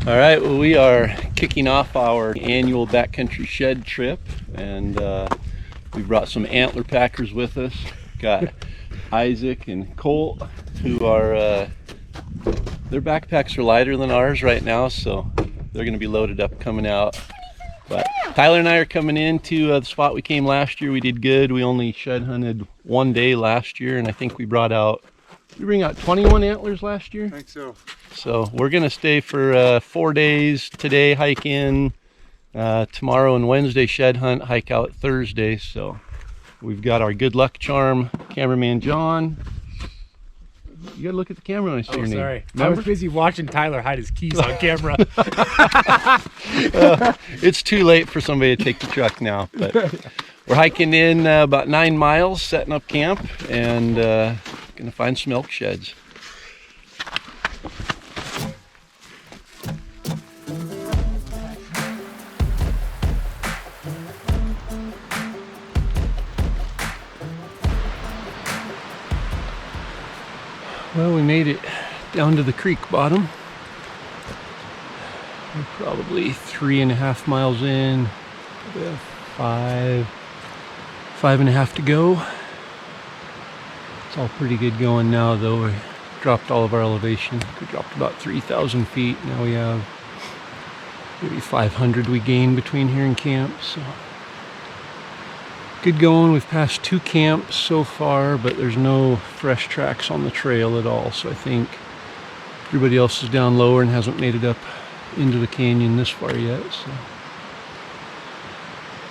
All right, well, we are kicking off our annual backcountry shed trip, and we brought some antler packers with us. Got Isaac and Colt, who are, their backpacks are lighter than ours right now, so they're going to be loaded up coming out. But Tyler and I are coming into the spot we came last year. We did good. We only shed hunted one day last year, and I think we brought out, did we bring out 21 antlers last year? I think so. So we're gonna stay for 4 days. Today hike in, tomorrow and Wednesday shed hunt, hike out Thursday. So we've got our good luck charm, cameraman John. You gotta look at the camera when I say your name. Sorry. Remember? I was busy watching Tyler hide his keys on camera. It's too late for somebody to take the truck now, but we're hiking in about 9 miles, setting up camp, and gonna find some elk sheds. Well, we made it down to the creek bottom. We're probably 3.5 miles in. We have 5.5 to go. It's all pretty good going now, though. We dropped all of our elevation. We dropped about 3,000 feet. Now we have maybe 500 we gained between here and camp. So good going. We've passed 2 camps so far, but there's no fresh tracks on the trail at all. So I think everybody else is down lower and hasn't made it up into the canyon this far yet. So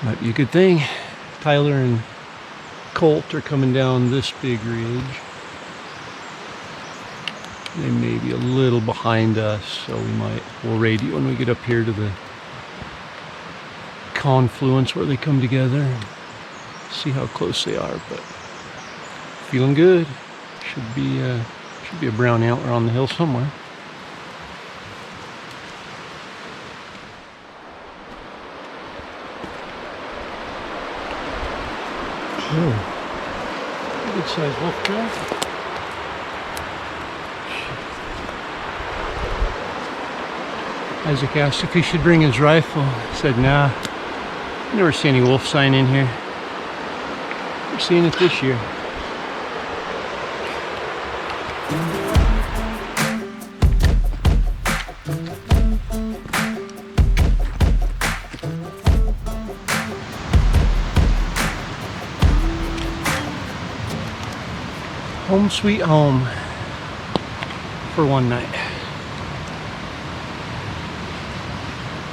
might be a good thing. Tyler and Colt are coming down this big ridge. They may be a little behind us, so we'll radio when we get up here to the confluence where they come together and see how close they are. But feeling good. Should be a brown antler on the hill somewhere. Oh, good sized wolf track. Isaac asked if he should bring his rifle. I said, nah. Never see any wolf sign in here. We're seeing it this year. Home sweet home for one night.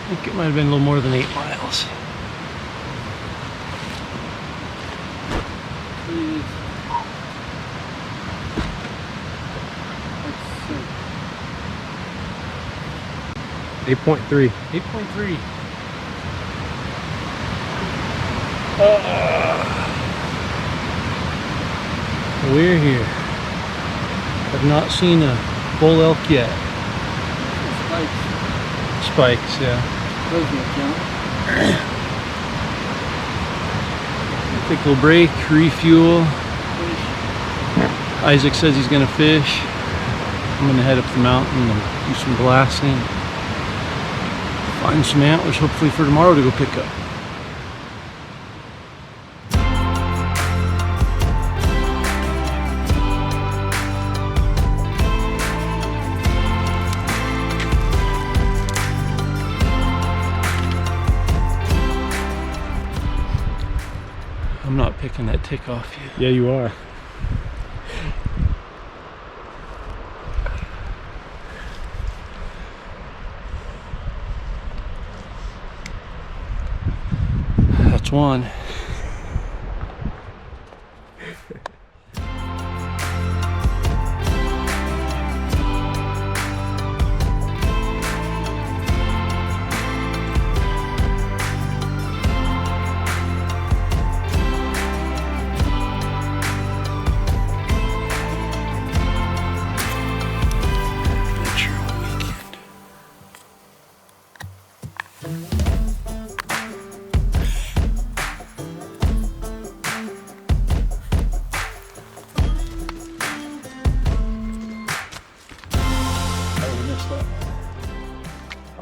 I think it might have been a little more than 8 miles. Let's see. 8.3. 8.3. We're here. Have not seen a bull elk yet. Spikes, yeah. Take a little break, refuel. Isaac says he's gonna fish. I'm gonna head up the mountain and do some blasting. Find some antlers, hopefully for tomorrow to go pick up. I'm not picking that tick off yet. Yeah, you are. That's one.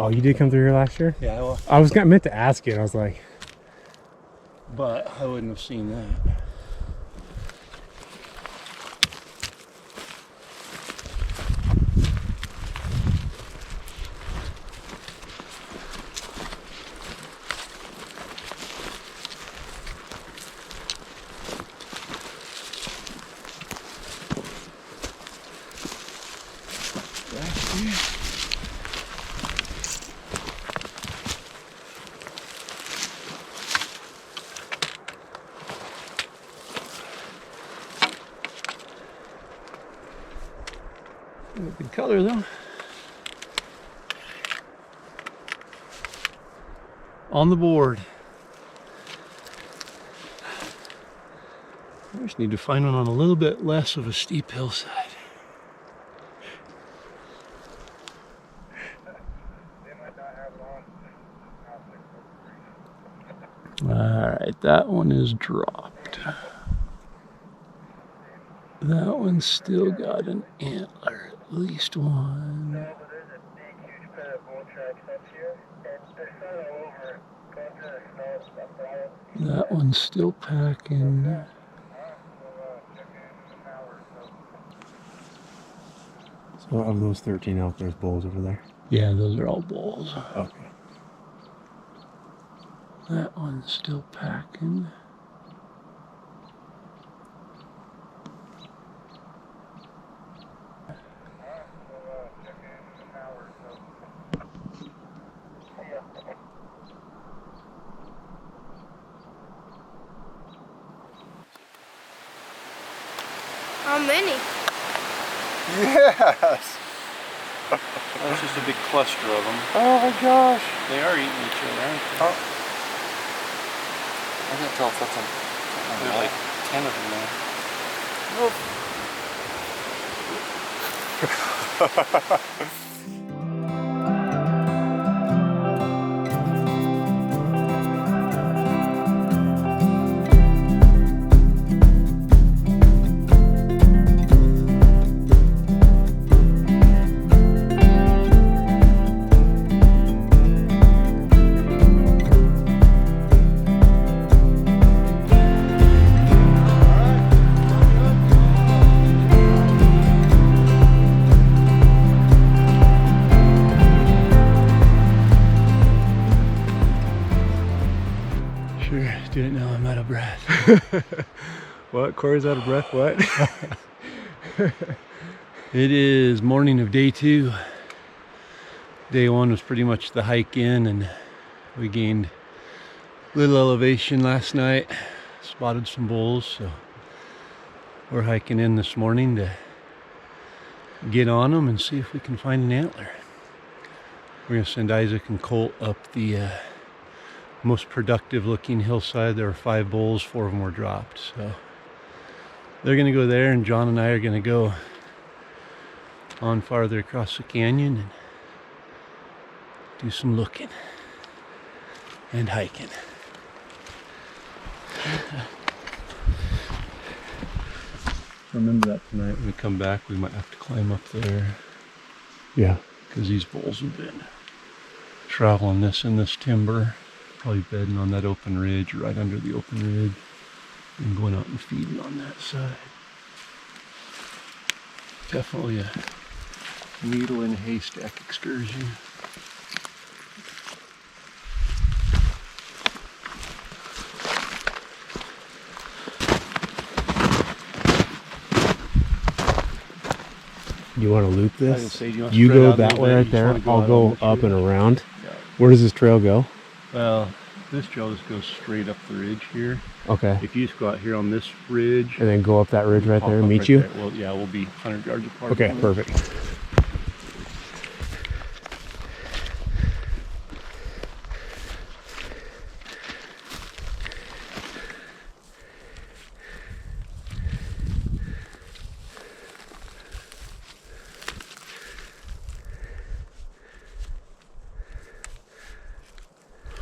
Oh, you did come through here last year? Yeah, well, I was meant to ask you, and I was like, but I wouldn't have seen that. Good color though. On the board. I just need to find one on a little bit less of a steep hillside. Alright, that one is dropped. That one's still got an antler, at least one. That one's still packing. so of those 13 elk, there's bulls over there. Yeah, those are all bulls. Okay. That one's still packing. How many? Yes! That's just a big cluster of them. Oh my gosh! They are eating each other, aren't they? Oh. I can't tell if that's a... There's like 10 of them there. Sure, do it now, I'm out of breath. What? Corey's out of breath? What? It is morning of day 2. Day 1 was pretty much the hike in, and we gained a little elevation last night. Spotted some bulls, so we're hiking in this morning to get on them and see if we can find an antler. We're gonna send Isaac and Colt up the most productive looking hillside. There were 5 bulls, 4 of them were dropped, so they're gonna go there, and John and I are gonna go on farther across the canyon and do some looking and hiking. Remember that tonight when we come back, we might have to climb up there. Yeah. Because these bulls have been traveling this in this timber, probably bedding on that open ridge, right under the open ridge, and going out and feeding on that side. Definitely a needle in a haystack excursion. You want to loop I was gonna this? say, do you want to You spread go out a that little way bit? right You just there. wanna go I'll out go on this up and ridge? around. Yeah. Where does this trail go? Well, this trail just goes straight up the ridge here. Okay. If you just go out here on this ridge, And then go up that ridge right pop there and up meet right you? there. Well, yeah, we'll be 100 yards apart. Okay, from it. perfect.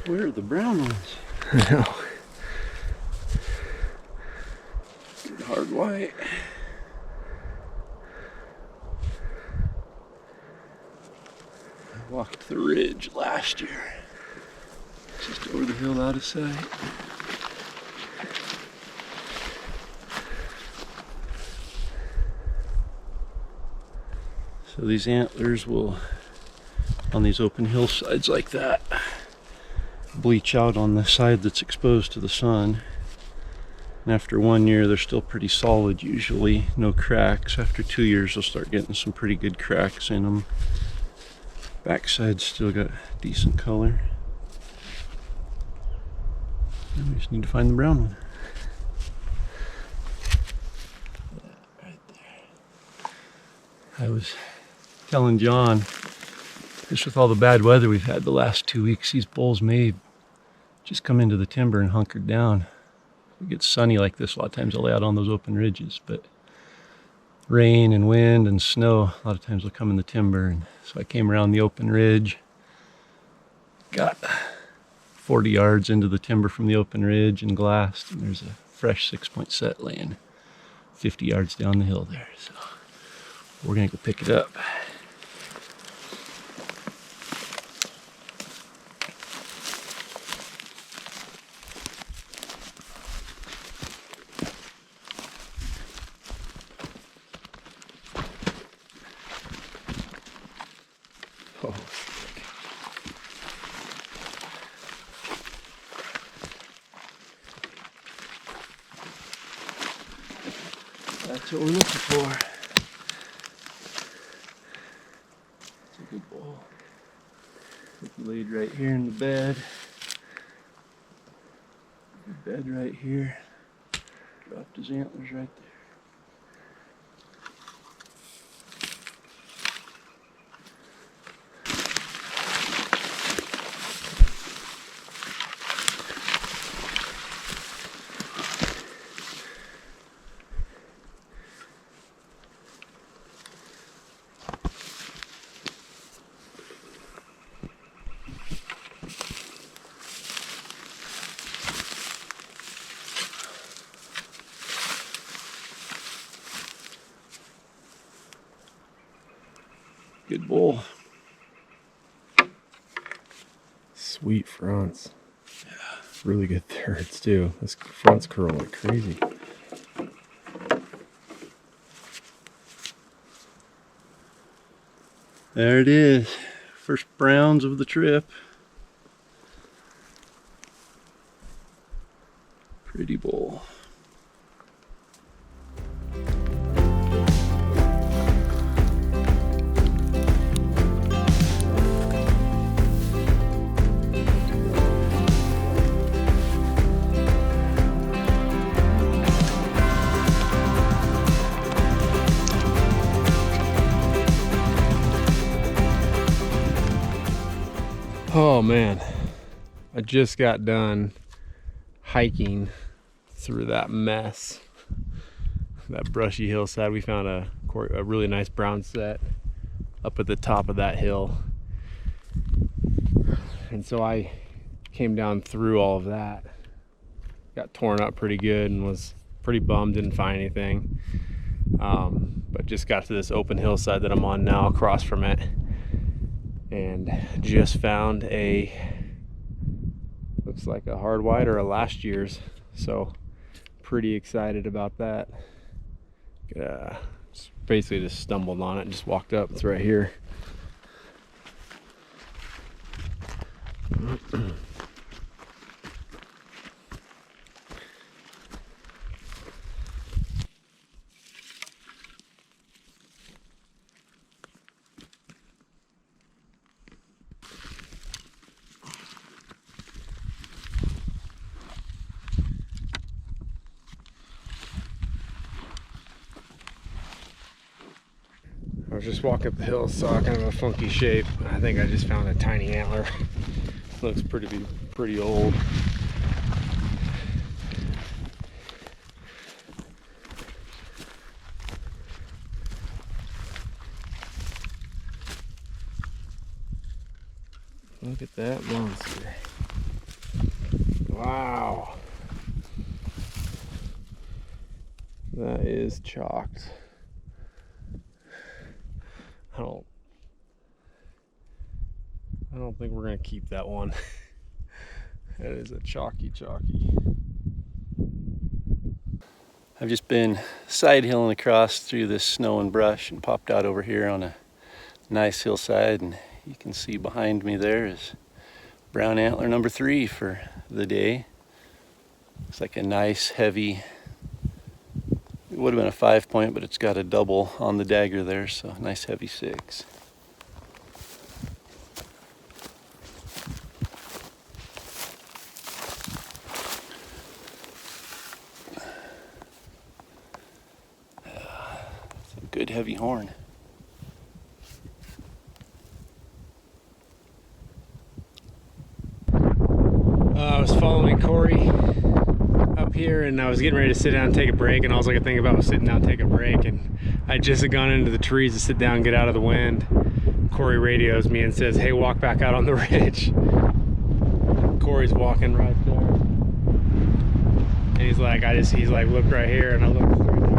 Where are the brown ones? I know. Good hard white. Walked the ridge last year. Just over the hill out of sight. So these antlers will, on these open hillsides like that, bleach out on the side that's exposed to the sun. And after 1 year, they're still pretty solid usually, no cracks. After 2 years, they'll start getting some pretty good cracks in them. Backside's still got decent color. And we just need to find the brown one. Right there. I was telling John, just with all the bad weather we've had the last 2 weeks, these bulls may just come into the timber and hunkered down. If it gets sunny like this, a lot of times they'll lay out on those open ridges, but rain and wind and snow, a lot of times they'll come in the timber. And so I came around the open ridge, got 40 yards into the timber from the open ridge and glassed, and there's a fresh 6-point set laying 50 yards down the hill there. So we're gonna go pick it up. Oh, that's what we're looking for. It's a good bull. He laid right here in the bed. The bed right here. Dropped his antlers right there. Good bull. Sweet fronts. Yeah. Really good thirds too. This fronts curl like crazy. There it is. First browns of the trip. Pretty bull. Oh man, I just got done hiking through that mess, that brushy hillside. We found a really nice brown set up at the top of that hill, and so I came down through all of that, got torn up pretty good and was pretty bummed, didn't find anything, but just got to this open hillside that I'm on now across from it, and just found looks like a hard white or a last year's, so pretty excited about that. Basically just stumbled on it and just walked up. It's right here. I was just walking up the hill, saw kind of a funky shape. I think I just found a tiny antler. Looks pretty old. Look at that monster. Wow. That is chalked. I don't think we're gonna keep that one. That is a chalky. I've just been side hilling across through this snow and brush and popped out over here on a nice hillside, and you can see behind me there is brown antler number 3 for the day. It's like a nice heavy, it would have been a 5-point, but it's got a double on the dagger there, so nice heavy 6. Good heavy horn. I was following Corey up here, and I was getting ready to sit down and take a break, and all I could think about was sitting down and take a break, and I just had gone into the trees to sit down and get out of the wind. Corey radios me and says, "Hey, walk back out on the ridge." Corey's walking right there, and he's like, look right here, and I looked through there.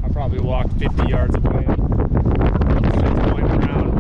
I probably walked 50 yards away. Going around.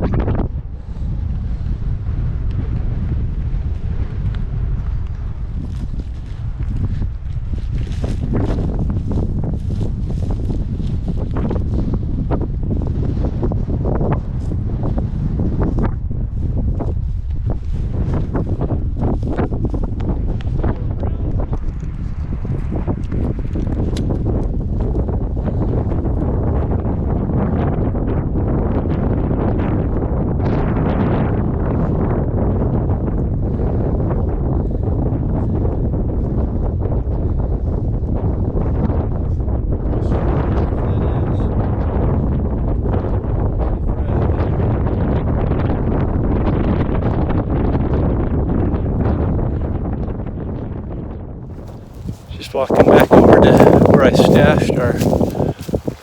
Walking back over to where I stashed our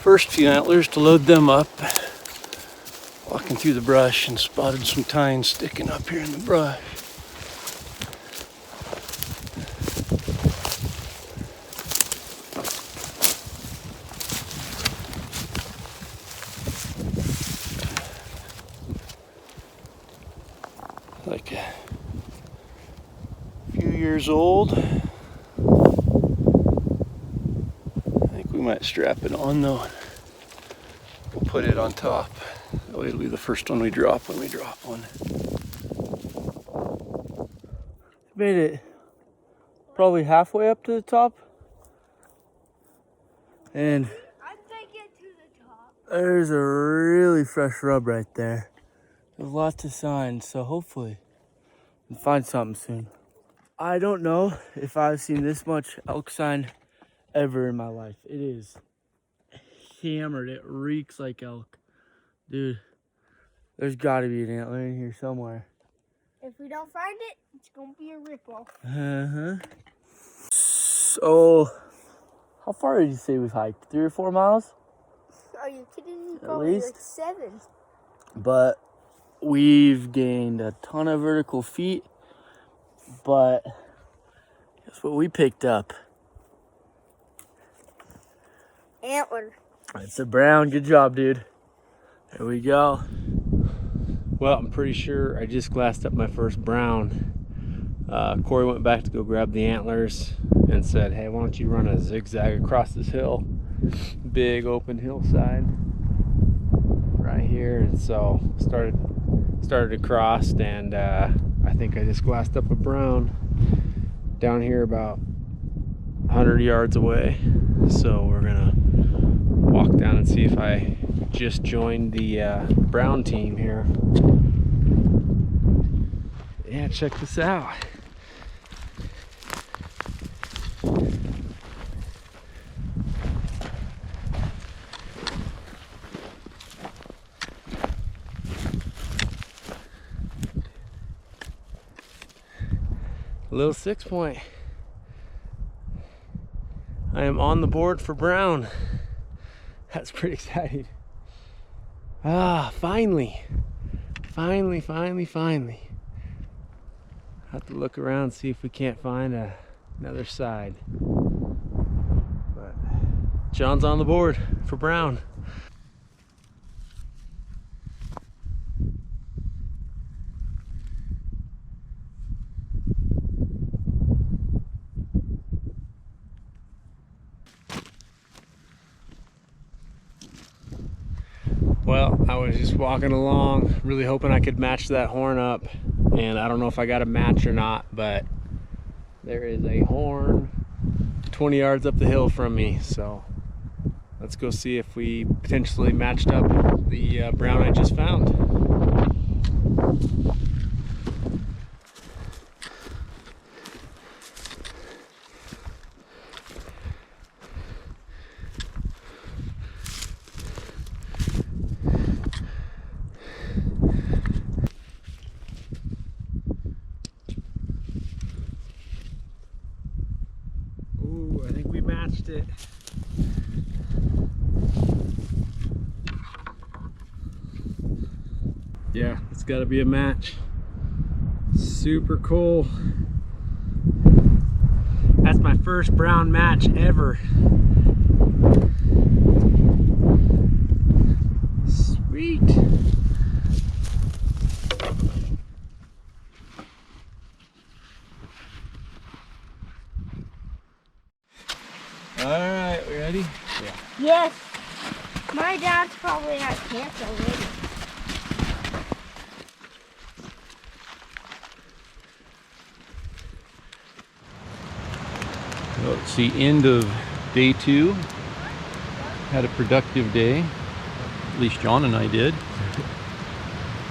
first few antlers to load them up. Walking through the brush and spotted some tines sticking up here in the brush. Like a few years old. We might strap it on though. We'll put it on top. That way it'll be the first one we drop when we drop one. Made it probably halfway up to the top. And I'd take it to the top. there's a really fresh rub right there. There's lots of signs, so hopefully we'll find something soon. I don't know if I've seen this much elk sign ever in my life. It is hammered. It reeks like elk. Dude, there's got to be an antler in here somewhere. If we don't find it, it's going to be a ripoff. So, how far did you say we've hiked? 3 or 4 miles? Are you kidding me? Probably least. like 7. But we've gained a ton of vertical feet. But guess what we picked up? Antler. It's a brown. Good job, dude. There we go. Well, I'm pretty sure I just glassed up my first brown. Corey went back to go grab the antlers and said, "Hey, why don't you run a zigzag across this hill?" Big open hillside right here. And so started to cross, and I think I just glassed up a brown down here about 100 yards away. So we're gonna walk down and see if I just joined the brown team here. Yeah, check this out. A little 6-point. I am on the board for brown. That's pretty exciting. Ah, finally. Finally. Have to look around, see if we can't find another side. But John's on the board for brown. was just walking along, really hoping I could match that horn up. And I don't know if I got a match or not, but there is a horn 20 yards up the hill from me. So let's go see if we potentially matched up the brown I just found. Ooh, I think we matched it. Yeah, it's got to be a match. Super cool. That's my first brown match ever. Sweet. All right, we ready? Yeah. Yes. My dad's probably at camp already. Well, it's the end of day 2. Had a productive day. At least John and I did.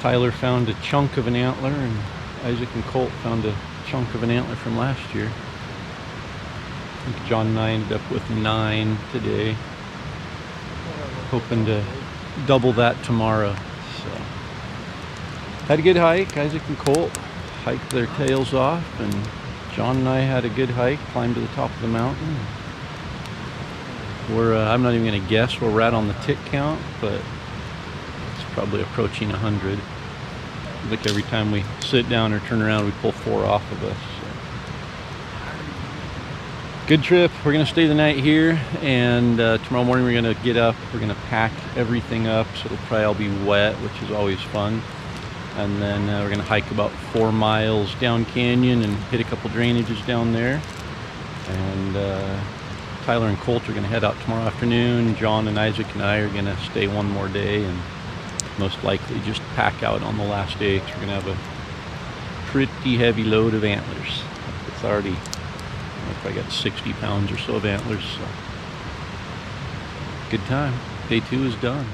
Tyler found a chunk of an antler, and Isaac and Colt found a chunk of an antler from last year. I think John and I ended up with 9 today. Hoping to double that tomorrow. So had a good hike. Isaac and Colt hiked their tails off, and John and I had a good hike, climbed to the top of the mountain. I'm not even going to guess where we're at on the tick count, but it's probably approaching 100. I think every time we sit down or turn around, we pull 4 off of us. So. Good trip. We're going to stay the night here, and tomorrow morning we're going to get up. We're going to pack everything up, so it'll probably all be wet, which is always fun. And then we're going to hike about 4 miles down canyon and hit a couple drainages down there. And Tyler and Colt are going to head out tomorrow afternoon. John and Isaac and I are going to stay one more day and most likely just pack out on the last day, because we're going to have a pretty heavy load of antlers. It's already, I probably got 60 pounds or so of antlers. So. Good time. Day 2 is done.